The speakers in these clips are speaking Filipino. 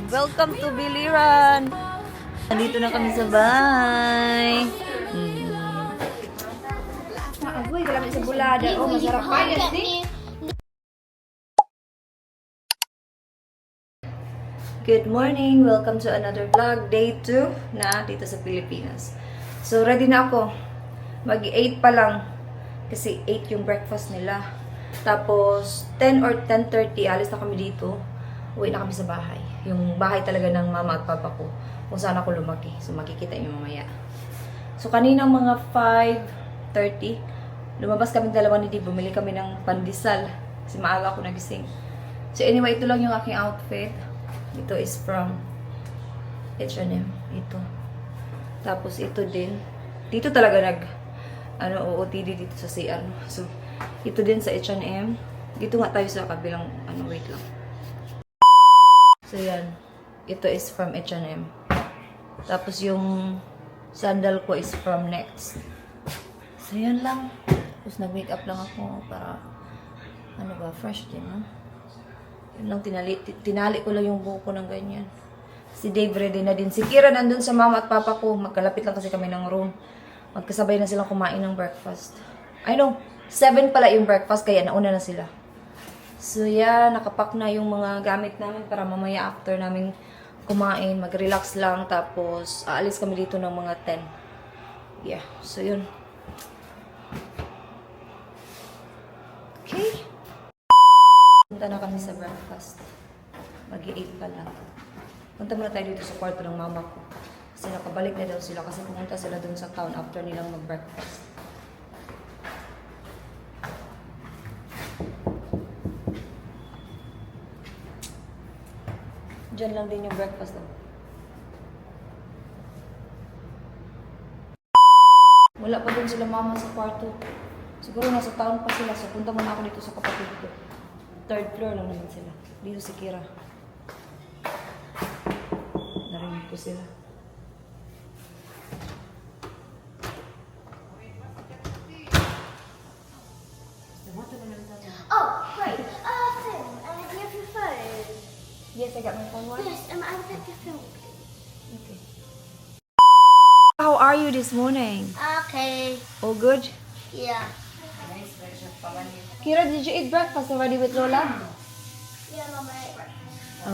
Welcome to Biliran! Nandito na kami sa bahay. Agoy, wala sa bulada. Oh, masarap pa yan, di? Good morning! Welcome to another vlog. Day 2 na dito sa Pilipinas. So, ready na ako. Mag-8 pa lang. Kasi 8 yung breakfast nila. Tapos, 10 or 10:30, alis na kami dito. Uwi na kami sa bahay. Yung bahay talaga ng mama at papa ko. Kung saan ako lumaki. So, makikita nyo mamaya. So, kaninang mga 5:30, lumabas kami dalawa ni Di. Bumili kami ng pandesal. Kasi maaga ako nagising. So, anyway, ito lang yung aking outfit. Ito is from H&M. Ito. Tapos, ito din. Dito talaga OOTD dito sa CR. So, ito din sa H&M. Dito nga tayo sa kabilang, wait lang. So, yan. Ito is from H&M. Tapos, yung sandal ko is from Next. So, yan lang. Tapos, nag-makeup lang ako para, fresh din, ha? Yun lang, tinali ko lang yung buhok ko ng ganyan. Si Dave ready na din. Si Kira nandun sa mama at papa ko. Magkalapit lang kasi kami ng room. Magkasabay na silang kumain ng breakfast. I know, 7 pala yung breakfast, kaya nauna na sila. So, yeah, nakapack na yung mga gamit namin para mamaya after namin kumain, mag-relax lang. Tapos, aalis kami dito ng mga 10. Yeah, so yun. Okay. Punta na kami sa breakfast. Mag-8 pa lang. Punta muna tayo dito sa kwarto ng mama ko. Kasi nakabalik na daw sila kasi pumunta sila dun sa town after nilang mag-breakfast. Diyan lang din yung breakfast daw. Wala pa din sila mama sa kwarto. Siguro nasa town pa sila. So punta muna ako dito sa kapatid ko. 3rd floor lang naman sila. Dito si Kira. Narinig ko sila. Oh, great. Phil, do you have your phone? Yes, I got my phone. What? Yes, I would like your phone. Okay. How are you this morning? Okay. All good? Yeah. Kira, did you eat breakfast already with Lola? Yeah, Mama.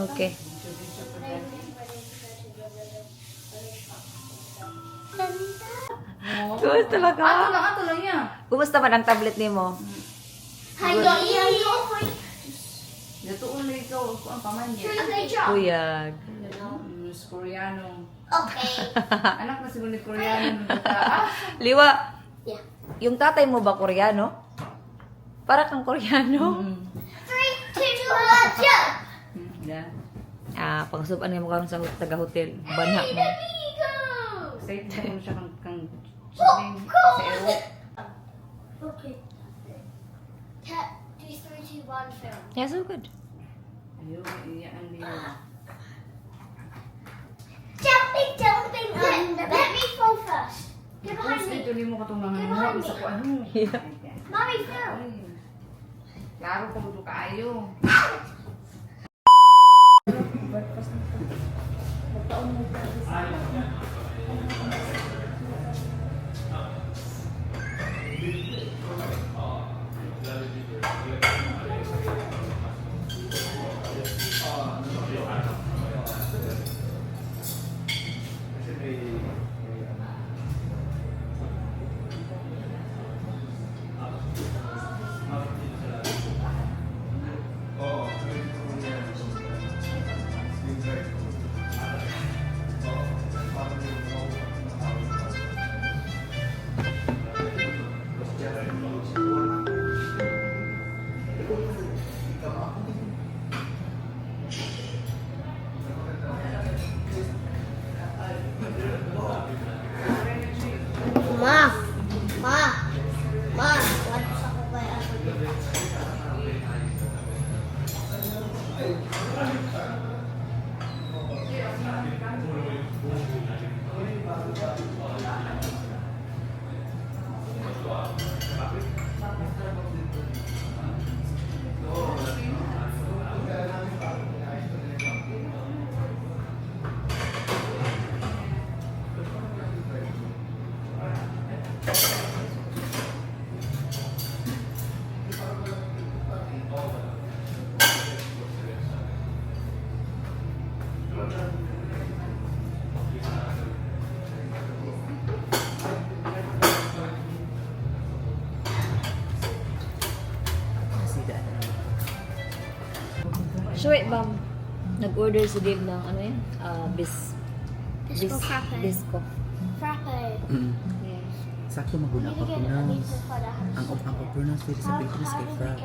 Okay. Kumusta ba ka? Ato lang yan. Kumusta ba ang tablet ni mo? Hi, yeah, Dito ulit ikaw, ang paman niya. Kuyag. Miss Koreano. Okay. Anak na siguro ni Koreano. Ah, Liwa, Yeah. yung tatay mo ba Koreano? Para kang Koreano? 3, 2, 1, jump! yeah. Pangsupan mo karon sa taga-hotel. Banha mo. Safe na kung siya kang Popcorn! Okay. 3, 2, 1, film. Yeah, so good. Ayun, iyaan niyo. Jumping. Let me fall first. Get behind Tapos me. ito mo katong mga mga isa ko ano. Mommy, film. Klaro ko mo kaayo. Sure, ma'am. Nag-order si Dave ng ano yun? Bisco frappe. Bisco. Frappe. Yes. Sakto maguna Need pa to get pronounce. Anita for the house. Ang pronounce dito sa Pilipinas kay Frap.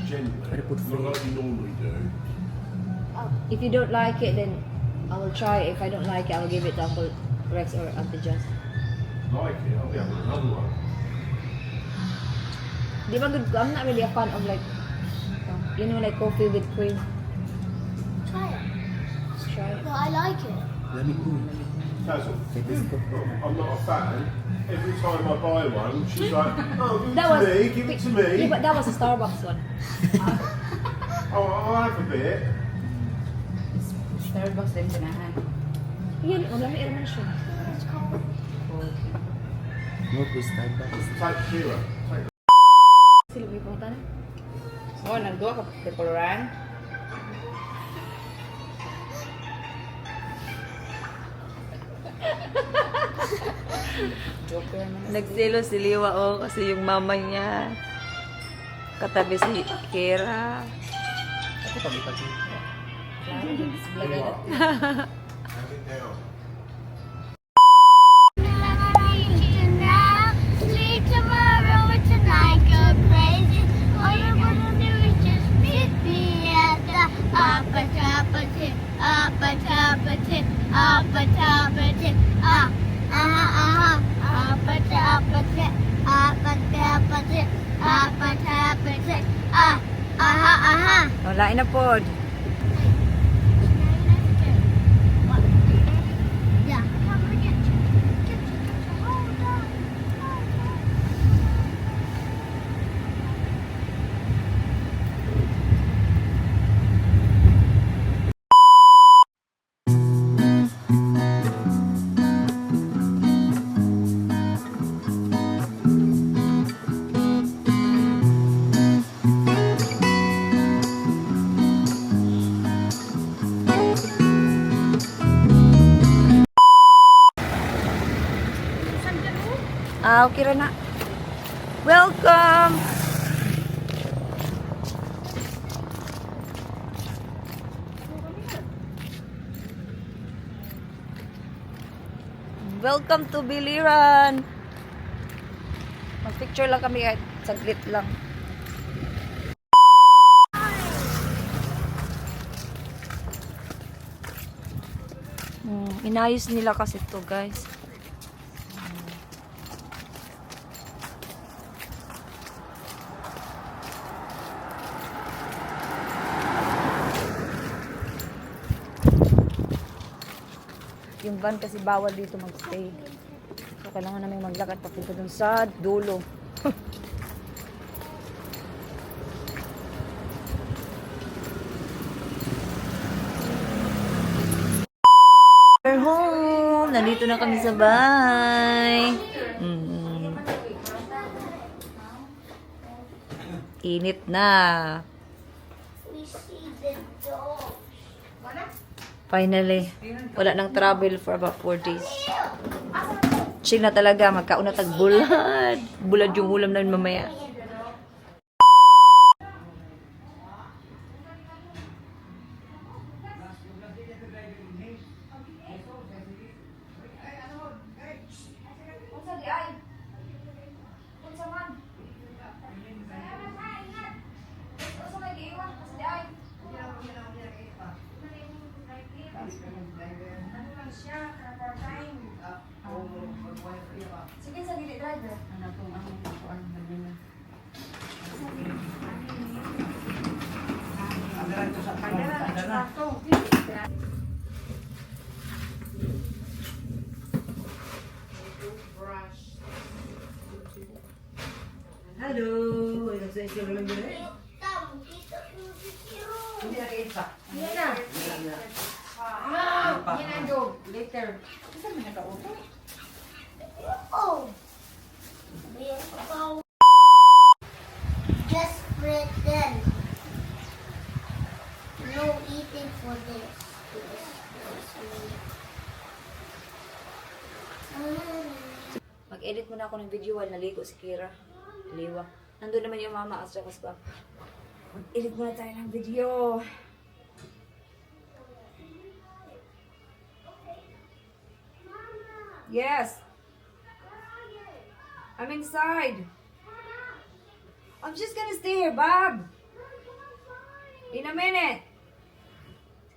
Genuinely, Better put not like you normally do. If you don't like it, then I will try. If I don't like it, I will give it to Uncle Rex or Auntie Jess. Like it, I'll be having another one. Di ba good? I'm not really a fan of like, like coffee with cream. Try it. Let's try it. No, I like it. Lamig ko. Hazel, Kay Bisco. I'm not a fan. Every time I buy one, she's like, oh, give it That to was me, give it to me. Yeah, but that was a Starbucks one. Oh, I'll have a bit. Starbucks din sinahan. Yun, wala may naman siya. It's cold. No po Starbucks. Take Kira. Take Sila may punta na. Oh, nagduwa ka sa koloran. Joker naman. Nagsilo si Liwa kasi yung mama niya katabi si Kira. Ako pag-ipat siya. Have it down. Sleep tomorrow and tonight go crazy. All you wanna do is just meet me at the upper top of tip, upper top of tip, upper top of tip, upper top of tip, upper top of tip, upper top of tip, Wala na pod. Yeah. Come and get you. Hold on. Okay ra na. Welcome! Welcome to Biliran! Mag-picture lang kami kahit saglit lang. Inayos nila kasi to guys. Yung van kasi bawal dito magstay. So, kailangan namin maglakad papunta dun sa dulo. We're home! Nandito na kami sa bahay. Init na. We see the dog. Finally, wala nang travel for about 4 days. Chill na talaga, magkauna tag bulad. Bulad yung ulam namin mamaya. Sige, sa gili driver. Hello. Sa isyo lang din eh. Tam, dito yung sisiro. Hindi na kayo pa. Yan na. Yan na, Job. Later. Kasi may naka-auto. Oh. Just pretend. No eating for this. Mag-edit muna ako ng video while naligo si Kira. Liwa. Nandun naman yung mama at saka sa Mag-edit muna tayo ng video. Yes. I'm inside. I'm just gonna stay here, Bob. In a minute.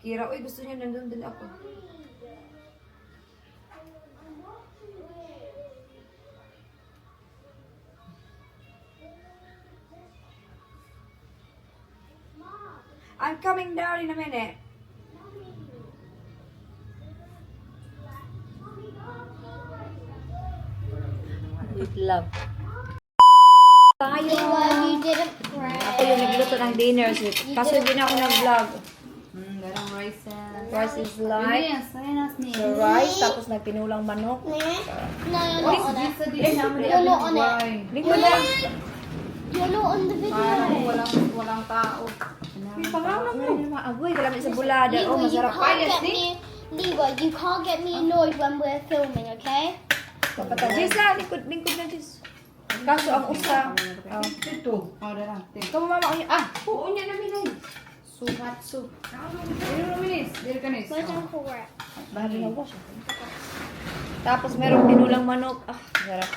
Kira, uy, gusto niya nandun din ako. I'm coming down in a minute. With love. Tayo. You didn't pray. Ako yung nagluto ng dinner. Kaso hindi na ako nag-vlog. Garang rice. Rice is light. Yes, ayan as ni. So rice, tapos nagpinulang manok. No, you're not on it. You're not on it. Lingkod lang. You're not on the Parang video. walang tao. May pangalan mo. Maaboy, kalami sa bulada. Oh, Lewa, you masarap. can't get me. Lewa, you can't get me annoyed when we're filming, okay? Kapatid. Jess lang, lingkod na Jess. Kaso ang usa. Ito. Oh, dara. Ikaw mama ko niya. Ah, oo niya namin ay. Suhatsu. Dili minis. Dili kanis. Where's Uncle Rat? Bahagi na wash. Tapos meron pinulang manok. Ah, sarap.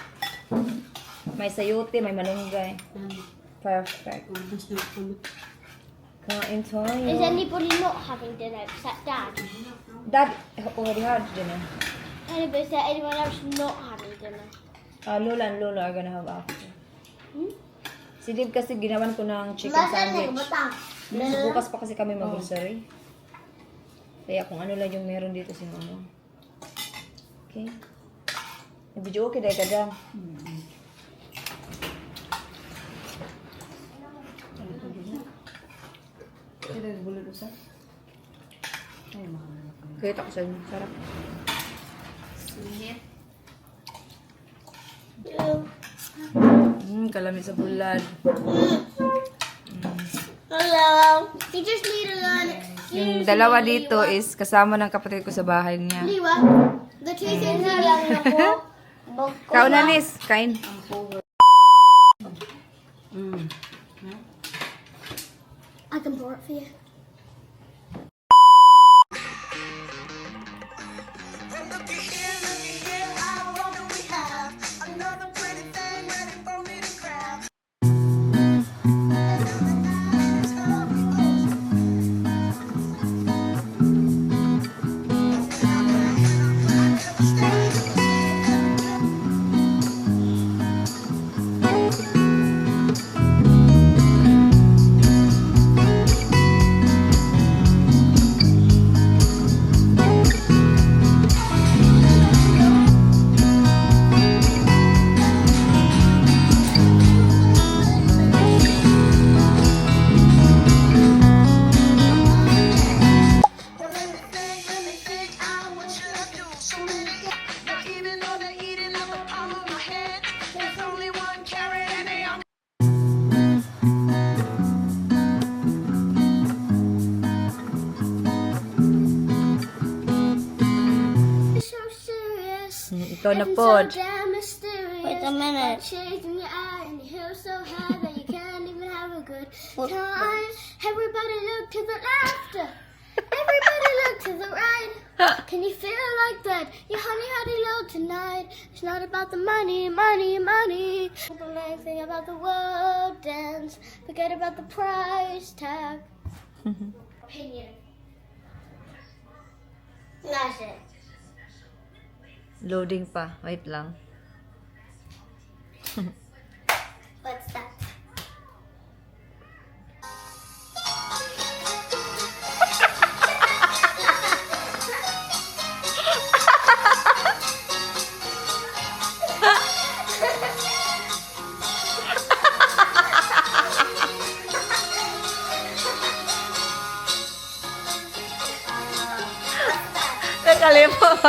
May sayote, may malunggay. Perfect. Kain Is tayo. anybody not having dinner except Dad? Dad, already had dinner. Anybody, is there anyone else not having dinner? Lola and Lola are gonna have after. Hmm? Si Dave kasi ginawan ko ng chicken sandwich. Bukas pa kasi kami mag-grocery. Kaya kung ano lang yung meron dito si mama. Okay. Yung video okay dahil ka dyan. Dili bulod usa. Ay, mahal. Kaya ako sa inyo. Sarap. Sweet. Kalami sa bulad. Hello. You just need to learn. Yung dalawa dito is kasama ng kapatid ko sa bahay niya. Liwa, the two things you learn ako. Kaunanis, kain. I can pour it for you. Ikaw na pod. Wait a minute. Chasing your eye and your hair so high that you can't even have a good time. Everybody look to the left. Everybody look to the right. Can you feel like that? Your honey low tonight. It's not about the money, money, money. Don't know anything about the world dance. Forget about the price tag. Opinion. That's it. Loading pa. Wait lang. What's that? Nakalimutan.